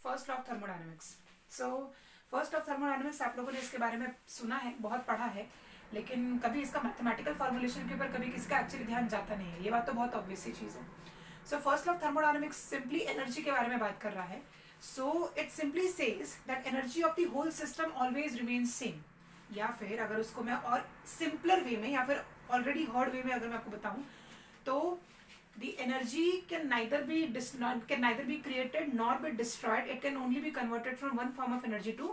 First law of thermodynamics. So first of thermodynamics आप लोगों ने इसके बारे में सुना है, बहुत पढ़ा है, लेकिन कभी इसका मैथमेटिकल फॉर्मुलेशन के ऊपर कभी किसी का एक्चुअली ध्यान जाता नहीं है। ये बात तो बहुत ऑब्वियस सी चीज़ है। So first law of thermodynamics simply energy के बारे में बात कर रहा है। So it simply says that energy of the whole system always remains same, या फिर अगर उसको मैं और सिंपलर वे में या फिर ऑलरेडी हर्ड वे में अगर मैं आपको बताऊं तो the energy can neither be created nor be destroyed. It can only be converted from one form of energy to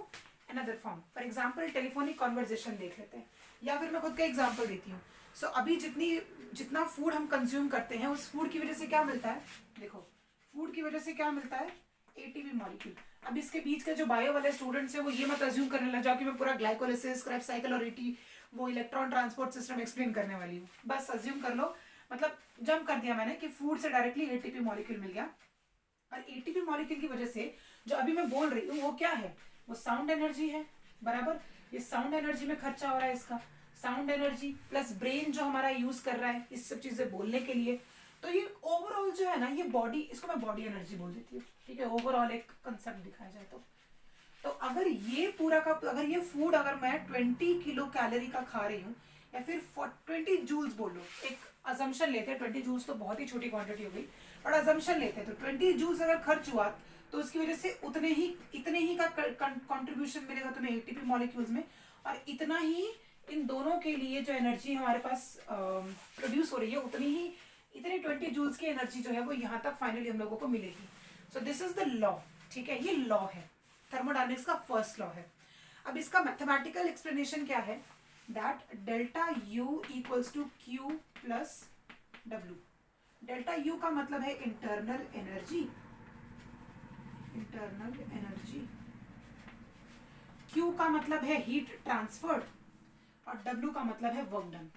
another form. For example, telephonic conversation देख लेते हैं, या फिर मैं खुद का एग्जांपल देती हूँ। सो अभी जितना फूड हम कंज्यूम करते हैं उस फूड की वजह से क्या मिलता है, देखो फूड की वजह से क्या मिलता है, एटीपी मॉलिक्यूल। अब इसके बीच के जो बायो वाले स्टूडेंट्स हैं वो ये मत अज्यूम करने लग जाओ कि मैं पूरा ग्लाइकोलिसिस, क्रेब्स साइकिल और एटी वो इलेक्ट्रॉन ट्रांसपोर्ट सिस्टम एक्सप्लेन करने वाली हूँ। बस अज्यूम कर लो, मतलब जंप कर दिया मैंने कि फूड से डायरेक्टली एटीपी मॉलिक्यूल मिल गया, और एटीपी मॉलिक्यूल की वजह से जो अभी मैं बोल रही हूँ वो क्या है, वो साउंड एनर्जी है, बराबर। ये साउंड एनर्जी में खर्चा हो रहा है इसका, साउंड एनर्जी प्लस ब्रेन जो हमारा यूज कर रहा है इस सब चीजें बोलने के लिए। तो ये ओवरऑल जो है ना, ये बॉडी, इसको मैं बॉडी एनर्जी बोल देती हूँ, ठीक है, ओवरऑल एक कंसेप्ट दिखाया जाए तो अगर ये पूरा का अगर ये फूड अगर मैं 20 किलो कैलोरी का खा रही हूँ, या फिर 20 जूल्स बोल लो, एक अजम्पशन लेते हैं, 20 जूल्स तो बहुत ही छोटी क्वांटिटी हो गई, और अजम्पशन लेते हैं तो 20 जूल्स अगर खर्च हुआ तो उसकी वजह से इतने ही का कंट्रीब्यूशन मिलेगा तुम्हें एटीपी मॉलिक्यूल्स में, और इतना ही इन दोनों के लिए जो एनर्जी हमारे पास प्रोड्यूस हो रही है इतने 20 जूल्स की एनर्जी जो है वो यहाँ तक फाइनली हम लोगों को मिलेगी। So this is the law, ठीक है, ये लॉ है, थर्मोडायनेमिक्स का फर्स्ट लॉ है। अब इसका मैथमेटिकल एक्सप्लेनेशन क्या है, that delta U equals to Q plus W. Delta U का मतलब है इंटरनल एनर्जी, क्यू का मतलब है हीट ट्रांसफर्ड, और डब्ल्यू का मतलब है वर्क डन।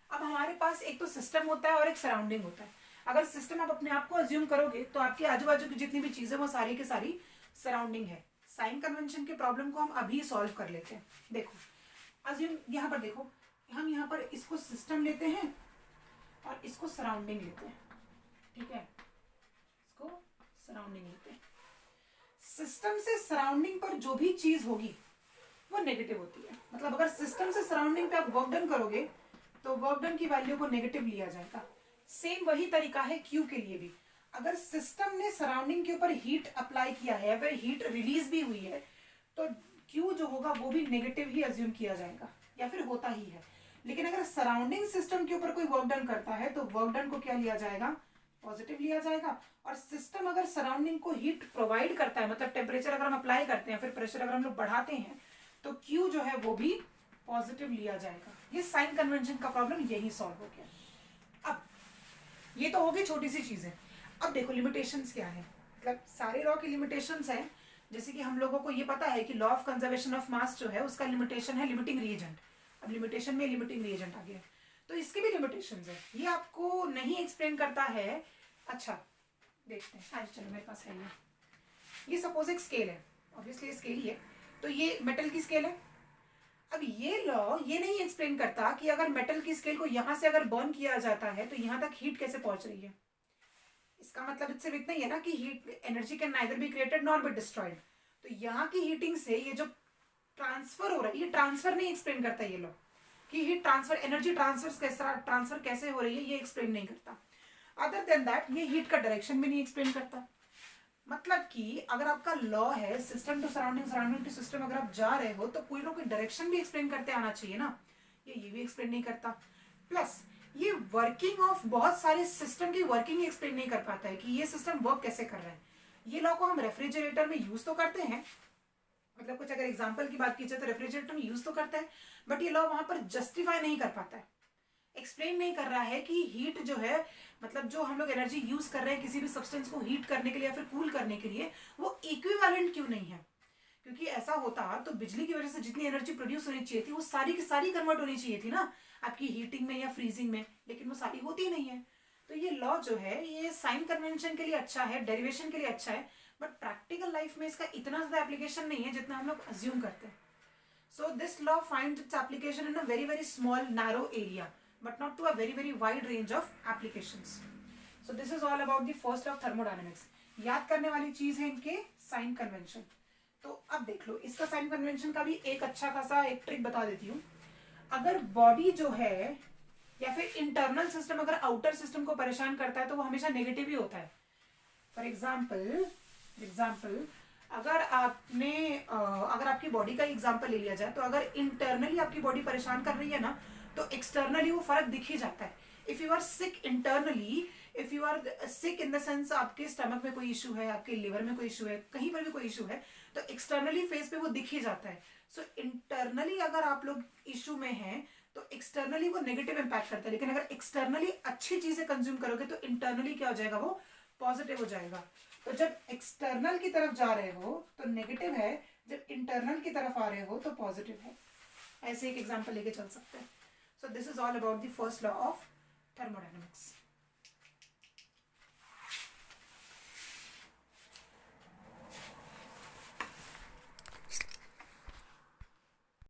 अब हमारे पास एक तो सिस्टम होता है और एक सराउंडिंग होता है। अगर सिस्टम आप अपने आप को अज्यूम करोगे तो आपके आजू बाजू की जितनी भी चीजें वो सारी की सारी सराउंडिंग है। साइन कन्वेंशन के प्रॉब्लम को हम अभी सॉल्व कर लेते हैं। देखो अज्यूम, यहाँ पर देखो, हम यहाँ पर इसको सिस्टम लेते हैं और इसको सराउंडिंग लेते हैं, ठीक है, इसको सराउंडिंग लेते हैं। सिस्टम से सराउंडिंग पर जो भी चीज होगी वो नेगेटिव होती है। मतलब अगर सिस्टम से सराउंडिंग पे आप वर्क डन करोगे तो वर्क डन की वैल्यू को नेगेटिव लिया जाएगा। सेम वही तरीका है क्यू के लिए भी। अगर सिस्टम ने सराउंडिंग के ऊपर हीट अप्लाई किया है या फिर हीट रिलीज भी हुई है तो क्यू जो होगा वो भी नेगेटिव ही अज्यूम किया जाएगा, या फिर होता ही है। लेकिन अगर सराउंडिंग सिस्टम के ऊपर कोई वर्क डन करता है तो वर्क डन को क्या लिया जाएगा, पॉजिटिव लिया जाएगा। और सिस्टम अगर सराउंडिंग को हीट प्रोवाइड करता है, मतलब टेम्परेचर अगर हम अप्लाई करते हैं, फिर प्रेशर अगर हम लोग बढ़ाते हैं तो क्यू जो है वो भी पॉजिटिव लिया जाएगा। ये साइन कन्वेंशन का प्रॉब्लम यही सॉल्व हो गया। अब ये तो हो गई छोटी सी चीजें। अब देखो लिमिटेशंस क्या है, मतलब सारे लॉ की लिमिटेशंस है। जैसे कि हम लोगों को ये पता है कि law of conservation of mass जो है उसका लिमिटेशन है लिमिटिंग रिएजेंट। अब लिमिटेशन में लिमिटिंग रिएजेंट आ गया, तो इसकी भी लिमिटेशंस है, ये आपको नहीं एक्सप्लेन करता है। अच्छा देखते हैं, आज चलो मेरे पास है ये सपोज एक स्केल है, ऑब्वियसली स्केल ही है, तो ये मेटल की स्केल है। अब ये लॉ ये नहीं एक्सप्लेन करता कि अगर मेटल की स्केल को यहां से अगर बर्न किया जाता है तो यहां तक हीट कैसे पहुंच रही है। इसका मतलब सिर्फ इतना ही है ना कि heat energy can neither be created nor be destroyed. तो यहाँ की हीटिंग से ये जो ट्रांसफर हो रहा है, ये ट्रांसफर नहीं एक्सप्लेन करता ये लॉ कि हीट ट्रांसफर, एनर्जी ट्रांसफर कैसे हो रही है, ये एक्सप्लेन नहीं करता। अदर देन दैट ये हीट का डायरेक्शन भी नहीं एक्सप्लेन करता। मतलब कि अगर आपका लॉ है system to surrounding, surrounding to system, अगर आप जा रहे हो तो कोई ना कोई डायरेक्शन भी एक्सप्लेन करते आना चाहिए ना, ये भी एक्सप्लेन नहीं करता। प्लस ये वर्किंग ऑफ बहुत सारे सिस्टम की वर्किंग एक्सप्लेन नहीं कर पाता है कि ये सिस्टम वर्क कैसे कर रहा है। ये लॉ को हम रेफ्रिजरेटर में यूज तो करते हैं, मतलब कुछ अगर एग्जाम्पल की बात की जाए तो रेफ्रिजरेटर में यूज तो करता है, बट ये लॉ वहां पर जस्टिफाई नहीं कर पाता है, एक्सप्लेन नहीं कर रहा है कि हीट जो है, मतलब जो हम लोग एनर्जी यूज कर रहे हैं किसी भी सब्सटेंस को हीट करने के लिए या फिर कूल करने के लिए, वो इक्विवेलेंट क्यों नहीं है। क्योंकि ऐसा होता तो बिजली की वजह से जितनी एनर्जी प्रोड्यूस होनी चाहिए थी वो सारी की सारी कन्वर्ट होनी चाहिए थी ना आपकी हीटिंग में या फ्रीजिंग में, लेकिन वो सारी होती ही नहीं है। तो ये लॉ जो है ये साइन कन्वेंशन के लिए अच्छा है, डेरिवेशन के लिए अच्छा है, बट प्रैक्टिकल लाइफ में इसका इतना ज्यादा एप्लीकेशन नहीं है जितना हम लोग अज्यूम करते हैं। So this law find its application in a very very small narrow area, but not to a very very wide range of applications. So this is all about the first law of thermodynamics. याद करने वाली चीज है इनके sign convention. तो अब देख लो, इसका साइन कन्वेंशन का भी एक अच्छा खासा एक ट्रिक बता देती हूँ. अगर बॉडी जो है या फिर इंटरनल सिस्टम अगर आउटर सिस्टम को परेशान करता है तो वो हमेशा नेगेटिव ही होता है. फॉर एग्जाम्पल अगर आपकी बॉडी का एग्जाम्पल ले लिया जाए तो अगर इंटरनली आपकी बॉडी परेशान कर रही है ना तो एक्सटर्नली वो फर्क दिख ही जाता है. If you are sick internally, if you are sick in the sense आपके स्टमक में कोई इशू है, आपके लिवर में कोई इशू है, कहीं पर भी कोई इशू है, तो एक्सटर्नली फेस पे वो दिख ही जाता है. सो इंटरनली अगर आप लोग इशू में हैं तो एक्सटर्नली वो नेगेटिव इंपैक्ट करता है, लेकिन अगर एक्सटर्नली अच्छी चीजें कंज्यूम करोगे तो इंटरनली क्या हो जाएगा, वो पॉजिटिव हो जाएगा. तो जब एक्सटर्नल की तरफ जा रहे हो तो नेगेटिव है, जब इंटरनल की तरफ आ रहे हो तो पॉजिटिव है. ऐसे एक एग्जांपल लेके चल सकते हैं. So this is all about the first law of thermodynamics.